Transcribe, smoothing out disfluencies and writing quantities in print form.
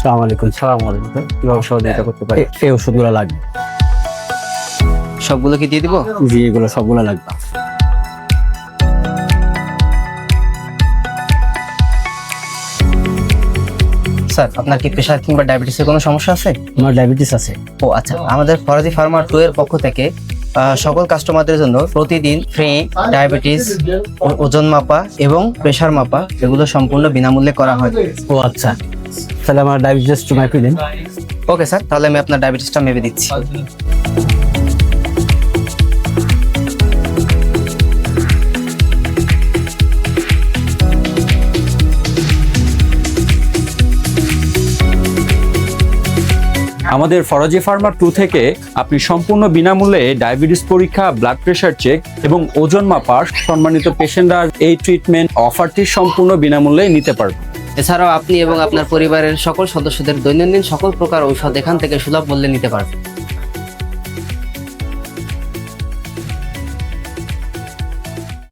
আসসালামু আলাইকুম। কিভাবে সহযোগিতা করতে পারি? এই ওষুধগুলো লাগবে। সবগুলো কি দিয়ে দিব? জি, এগুলো সবগুলো লাগবে। স্যার, আপনার কি প্রেশার কিংবা ডায়াবেটিসের কোনো সমস্যা আছে? আমার ডায়াবেটিস আছে। ও আচ্ছা, আমাদের ফরাজি ফার্মা 2 এর পক্ষ থেকে সকল কাস্টমারদের জন্য প্রতিদিন ফ্রি ডায়াবেটিস, ওজন মাপা এবং প্রেশার মাপা এগুলো সম্পূর্ণ বিনামূল্যে করা হয়। ও আচ্ছা, তাহলে আমার ডায়াবেটিস একটু মাপি দিন। ওকে স্যার, তাহলে আমি আপনার ডায়াবেটিসটা মেপে দিচ্ছি। আমাদের ফরাজি ফার্মা 2 থেকে আপনি সম্পূর্ণ বিনামূল্যে ডায়াবেটিস পরীক্ষা, ব্লাড প্রেশার চেক এবং ওজন মাপার সম্মানিত পেশেন্টরা এই ট্রিটমেন্ট অফারটি সম্পূর্ণ বিনামূল্যে নিতে পারবেন। এছাড়াও আপনি এবং আপনার পরিবারের সকল সদস্যদের দৈনন্দিন সকল প্রকার ঔষধ এখান থেকে সুলভ মূল্যে নিতে পারবেন।